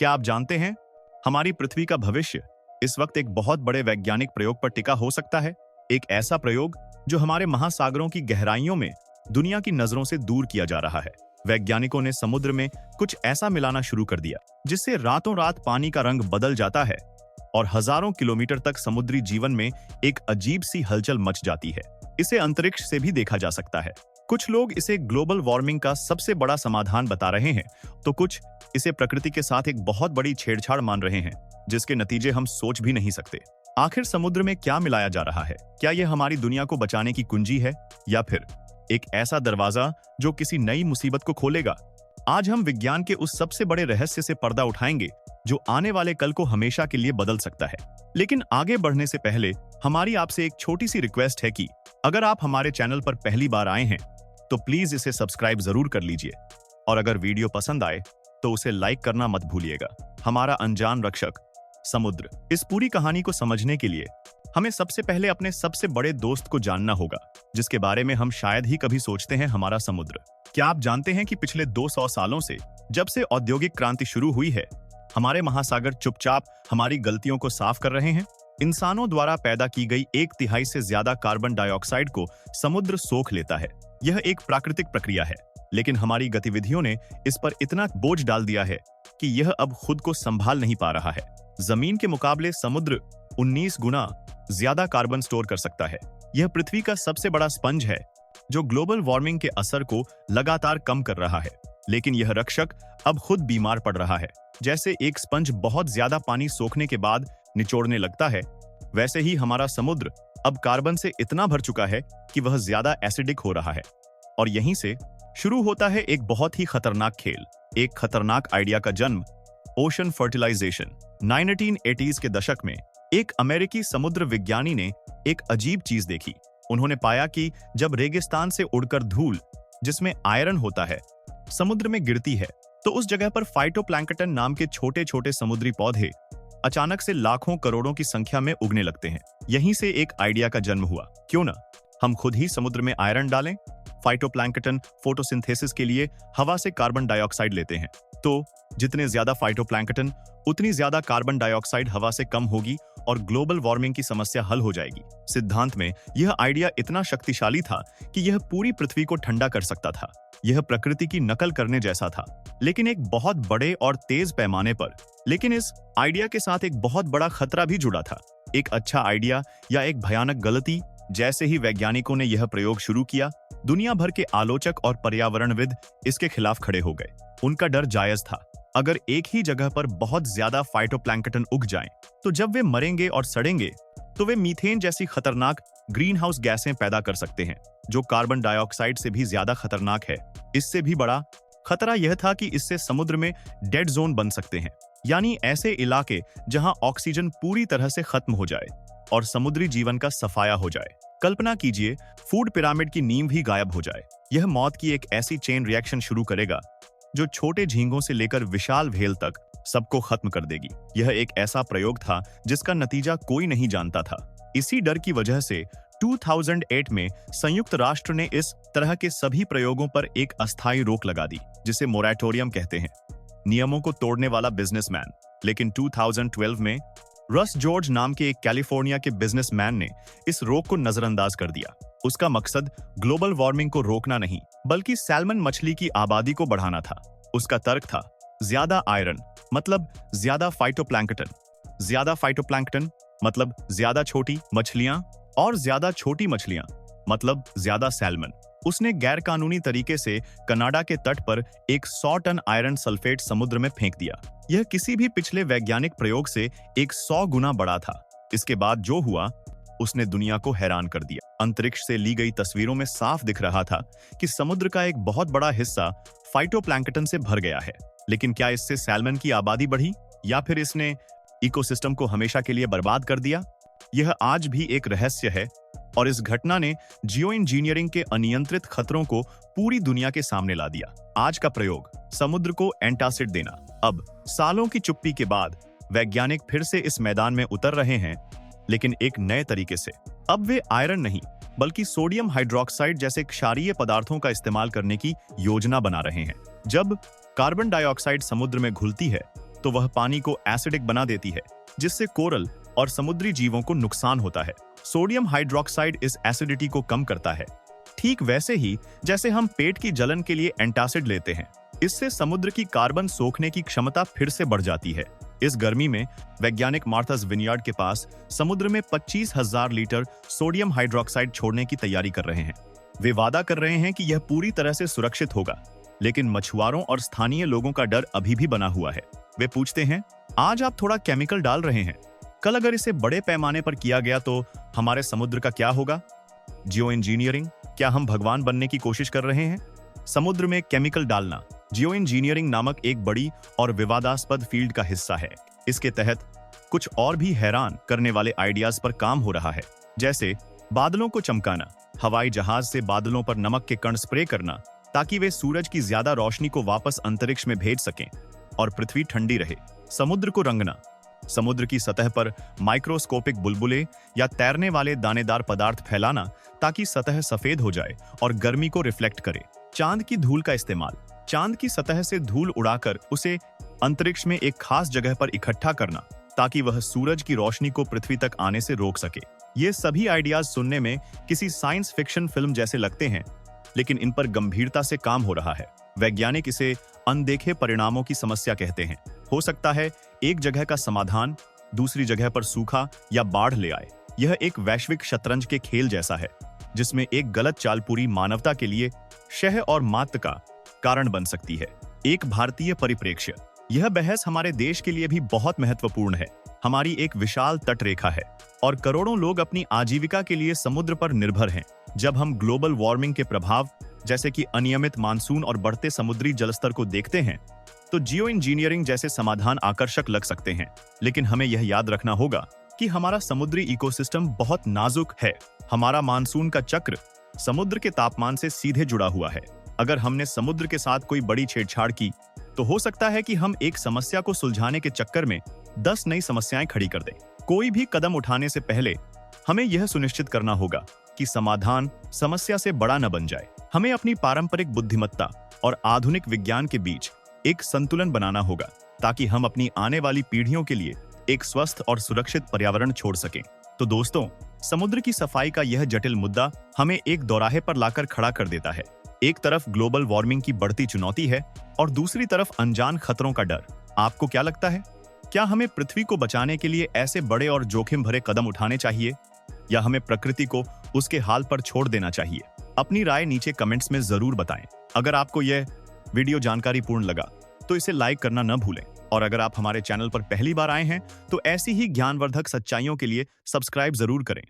क्या आप जानते हैं, हमारी पृथ्वी का भविष्य इस वक्त एक बहुत बड़े वैज्ञानिक प्रयोग पर टिका हो सकता है। एक ऐसा प्रयोग जो हमारे महासागरों की गहराइयों में दुनिया की नजरों से दूर किया जा रहा है। वैज्ञानिकों ने समुद्र में कुछ ऐसा मिलाना शुरू कर दिया जिससे रातों रात पानी का रंग बदल जाता है और हजारों किलोमीटर तक समुद्री जीवन में एक अजीब सी हलचल मच जाती है। इसे अंतरिक्ष से भी देखा जा सकता है। कुछ लोग इसे ग्लोबल वार्मिंग का सबसे बड़ा समाधान बता रहे हैं, तो कुछ इसे प्रकृति के साथ एक बहुत बड़ी छेड़छाड़ मान रहे हैं, जिसके नतीजे हम सोच भी नहीं सकते। आखिर समुद्र में क्या मिलाया जा रहा है? क्या यह हमारी दुनिया को बचाने की कुंजी है या फिर एक ऐसा दरवाजा जो किसी नई मुसीबत को खोलेगा? आज हम विज्ञान के उस सबसे बड़े रहस्य से पर्दा उठाएंगे जो आने वाले कल को हमेशा के लिए बदल सकता है। लेकिन आगे बढ़ने से पहले हमारी आपसे एक छोटी सी रिक्वेस्ट है कि अगर आप हमारे चैनल पर पहली बार आए हैं तो प्लीज इसे सब्सक्राइब जरूर कर लीजिए, और अगर वीडियो पसंद आए तो उसे लाइक करना मत भूलिएगा। हमारा अनजान रक्षक समुद्र। इस पूरी कहानी को समझने के लिए हमें सबसे पहले अपने सबसे बड़े दोस्त को जानना होगा, जिसके बारे में हम शायद ही कभी सोचते हैं, हमारा समुद्र। क्या आप जानते हैं कि पिछले 200 सालों से, जब से औद्योगिक क्रांति शुरू हुई है, हमारे महासागर चुपचाप हमारी गलतियों को साफ कर रहे हैं? इंसानों द्वारा पैदा की गई 1/3 से ज्यादा कार्बन डाइऑक्साइड को समुद्र सोख लेता है। यह एक प्राकृतिक प्रक्रिया है, लेकिन हमारी गतिविधियों ने इस पर इतना बोझ डाल दिया है कि यह अब खुद को संभाल नहीं पा रहा है। जमीन के मुकाबले समुद्र 19 गुना ज्यादा कार्बन स्टोर कर सकता है। यह पृथ्वी का सबसे बड़ा स्पंज है जो ग्लोबल वार्मिंग के असर को लगातार कम कर रहा है। लेकिन यह रक्षक अब खुद बीमार पड़ रहा है। जैसे एक स्पंज बहुत ज्यादा पानी सोखने के बाद निचोड़ने लगता है, वैसे ही हमारा समुद्र अब कार्बन से इतना भर चुका है कि वह ज्यादा एसिडिक हो रहा है। और यहीं से शुरू होता है एक बहुत ही खतरनाक खेल, एक खतरनाक आइडिया का जन्म, ओशन फर्टिलाइजेशन। 1980s के दशक में एक अमेरिकी समुद्र विज्ञानी ने एक अजीब चीज देखी। उन्होंने पाया कि जब रेगिस्तान से उड़कर धूल, जिसमें आयरन होता है, समुद्र में गिरती है, तो उस जगह पर फाइटोप्लैंक्टन नाम के छोटे छोटे समुद्री पौधे अचानक से लाखों करोड़ों की संख्या में उगने लगते हैं। यहीं से एक आइडिया का जन्म हुआ, क्यों ना हम खुद ही समुद्र में आयरन डालें। फाइटोप्लैंक्टन फोटोसिंथेसिस के लिए हवा से कार्बन डाइऑक्साइड लेते हैं, तो जितने ज्यादा फाइटोप्लैंक्टन, उतनी ज्यादा कार्बन डाइऑक्साइड हवा से कम होगी और ग्लोबल वार्मिंग की समस्या हल हो जाएगी। सिद्धांत में यह आइडिया इतना शक्तिशाली था कि यह पूरी पृथ्वी को ठंडा कर सकता था। यह प्रकृति की नकल करने जैसा था, लेकिन एक बहुत बड़े और तेज पैमाने पर। लेकिन इस आइडिया के साथ एक बहुत बड़ा खतरा भी जुड़ा था। एक अच्छा आइडिया या एक भयानक गलती? जैसे ही वैज्ञानिकों ने यह प्रयोग शुरू किया, दुनिया भर के आलोचक और पर्यावरणविद इसके खिलाफ खड़े हो गए। उनका डर जायज था। अगर एक ही जगह पर बहुत ज्यादा फाइटोप्लैंक्टन उग जाएं, तो जब वे मरेंगे और सड़ेंगे तो वे मीथेन जैसी खतरनाक ग्रीन हाउस गैसें पैदा कर सकते हैं, जो कार्बन डाइऑक्साइड से भी ज्यादा खतरनाक है। इससे भी बड़ा खतरा यह था कि इससे समुद्र में डेड जोन बन सकते हैं, यानी ऐसे इलाके जहां ऑक्सीजन पूरी तरह से खत्म हो जाए और समुद्री जीवन का सफाया हो जाए। कल्पना कीजिए, फूड पिरामिड की नींव ही गायब हो जाए। यह मौत की एक ऐसी चेन रिएक्शन शुरू करेगा जो छोटे झींगों से लेकर विशाल व्हेल तक सबको खत्म कर देगी। यह एक ऐसा प्रयोग था जिसका नतीजा कोई नहीं जानता था। इसी डर की वजह से 2008 में संयुक्त राष्ट्र ने इस तरह के सभी प्रयोगों पर एक अस्थायी रोक लगा दी, जिसे मोरेटोरियम कहते हैं। नियमों को तोड़ने वाला बिजनेसमैन। लेकिन 2012 में रस जॉर्ज नाम के एक कैलिफोर्निया के बिजनेसमैन ने इस रोक को नजरअंदाज कर दिया। उसका मकसद ग्लोबल वार्मिंग को रोकना नहीं, बल्कि सैल्मन मछली की आबादी को बढ़ाना था। उसका तर्क था, ज्यादा आयरन मतलब ज्यादा फाइटोप्लैंक्टन, ज्यादा फाइटोप्लैंक्टन मतलब ज्यादा छोटी मछलियां, और ज्यादा छोटी मछलियां मतलब ज्यादा सैल्मन। उसने गैरकानूनी तरीके से कनाडा के तट पर एक 100 टन आयरन सल्फेट समुद्र में फेंक दिया। यह किसी भी पिछले वैज्ञानिक प्रयोग से 100 गुना बड़ा था। इसके बाद जो हुआ, उसने दुनिया को हैरान कर दिया। अंतरिक्ष से ली गई तस्वीरों में साफ दिख रहा था कि समुद्र का एक बहुत बड़ा हिस्सा फाइटोप्लैंक्टन से भर गया है। लेकिन क्या इससे सैल्मन की आबादी बढ़ी या फिर इसने इकोसिस्टम को हमेशा के लिए बर्बाद कर दिया? यह आज भी एक रहस्य है, और इस घटना ने जियो इंजीनियरिंग के अनियंत्रित खतरों को पूरी दुनिया के सामने ला दिया। आज का प्रयोग, समुद्र को एंटासिड देना। अब सालों की चुप्पी के बाद वैज्ञानिक फिर से इस मैदान में उतर रहे हैं, लेकिन एक नए तरीके से। अब वे आयरन नहीं, बल्कि सोडियम हाइड्रोक्साइड जैसे क्षारीय पदार्थों का इस्तेमाल करने की योजना बना रहे हैं। जब कार्बन डाइऑक्साइड समुद्र में घुलती है, तो वह पानी को एसिडिक बना देती है, जिससे कोरल और समुद्री जीवों को नुकसान होता है। सोडियम हाइड्रोक्साइड इस एसिडिटी को कम करता है, ठीक वैसे ही जैसे हम पेट की जलन के लिए एंटासिड लेते हैं। इससे समुद्र की कार्बन सोखने की क्षमता फिर से बढ़ जाती है। इस गर्मी में वैज्ञानिक मार्थास विनयार्ड के पास समुद्र में 25,000 लीटर सोडियम हाइड्रोक्साइड छोड़ने की तैयारी कर रहे हैं। वे वादा कर रहे हैं कि यह पूरी तरह से सुरक्षित होगा, लेकिन मछुआरों और स्थानीय लोगों का डर अभी भी बना हुआ है। वे पूछते हैं, आज आप थोड़ा केमिकल डाल रहे हैं, कल अगर इसे बड़े पैमाने पर किया गया तो हमारे समुद्र का क्या होगा? जियो इंजीनियरिंग, क्या हम भगवान बनने की कोशिश कर रहे हैं? समुद्र में केमिकल डालना जियो इंजीनियरिंग नामक एक बड़ी और विवादास्पद फील्ड का हिस्सा है। इसके तहत कुछ और भी हैरान करने वाले आइडियाज पर काम हो रहा है, जैसे बादलों को चमकाना, हवाई जहाज से बादलों पर नमक के कण स्प्रे करना ताकि वे सूरज की ज्यादा रोशनी को वापस अंतरिक्ष में भेज सकें और पृथ्वी ठंडी रहे। समुद्र को रंगना, समुद्र की सतह पर माइक्रोस्कोपिक बुलबुले या तैरने वाले दानेदार पदार्थ फैलाना ताकि सतह सफेद हो जाए और गर्मी को रिफ्लेक्ट करे। चांद की धूल का इस्तेमाल, चांद की सतह से धूल उड़ाकर उसे अंतरिक्ष में एक खास जगह पर इकट्ठा करना ताकि वह सूरज की रोशनी को पृथ्वी तक आने से रोक सके। ये सभी आइडियाज सुनने में किसी साइंस फिक्शन फिल्म जैसे लगते हैं, लेकिन इन पर गंभीरता से काम हो रहा है। वैज्ञानिक इसे अनदेखे परिणामों की समस्या कहते हैं। हो सकता है एक जगह का समाधान दूसरी जगह पर सूखा या बाढ़ ले आए। यह एक वैश्विक शतरंज के खेल जैसा है, जिसमें एक गलत चाल पूरी मानवता के लिए शह और मात का कारण बन सकती है। एक भारतीय परिप्रेक्ष्य, यह बहस हमारे देश के लिए भी बहुत महत्वपूर्ण है। हमारी एक विशाल तट रेखा है और करोड़ों लोग अपनी आजीविका के लिए समुद्र पर निर्भर हैं। जब हम ग्लोबल वार्मिंग के प्रभाव जैसे कि अनियमित मानसून और बढ़ते समुद्री जलस्तर को देखते हैं, तो जियो इंजीनियरिंग जैसे समाधान आकर्षक लग सकते हैं, लेकिन हमें यह याद रखना होगा कि हमारा समुद्री इकोसिस्टम बहुत नाजुक है। हमारा मानसून का चक्र समुद्र के तापमान से सीधे जुड़ा हुआ है। अगर हमने समुद्र के साथ कोई बड़ी छेड़छाड़ की, तो हो सकता है कि हम एक समस्या को सुलझाने के चक्कर में 10 नई समस्याएं खड़ी कर दें। कोई भी कदम उठाने से पहले हमें यह सुनिश्चित करना होगा कि समाधान समस्या से बड़ा न बन जाए। हमें अपनी पारंपरिक बुद्धिमत्ता और आधुनिक विज्ञान के बीच एक संतुलन बनाना होगा ताकि हम अपनी आने वाली पीढ़ियों के लिए एक स्वस्थ और सुरक्षित पर्यावरण छोड़ सकें। तो दोस्तों, समुद्र की सफाई का यह जटिल मुद्दा हमें एक दोराहे पर लाकर खड़ा कर देता है। एक तरफ ग्लोबल वार्मिंग की बढ़ती चुनौती है और दूसरी तरफ अनजान खतरों का डर। आपको क्या लगता है? क्या हमें पृथ्वी को बचाने के लिए ऐसे बड़े और जोखिम भरे कदम उठाने चाहिए, या हमें प्रकृति को उसके हाल पर छोड़ देना चाहिए? अपनी राय नीचे कमेंट्स में जरूर बताएं। अगर आपको यह वीडियो जानकारीपूर्ण लगा तो इसे लाइक करना न भूलें, और अगर आप हमारे चैनल पर पहली बार आए हैं तो ऐसी ही ज्ञानवर्धक सच्चाइयों के लिए सब्सक्राइब जरूर करें।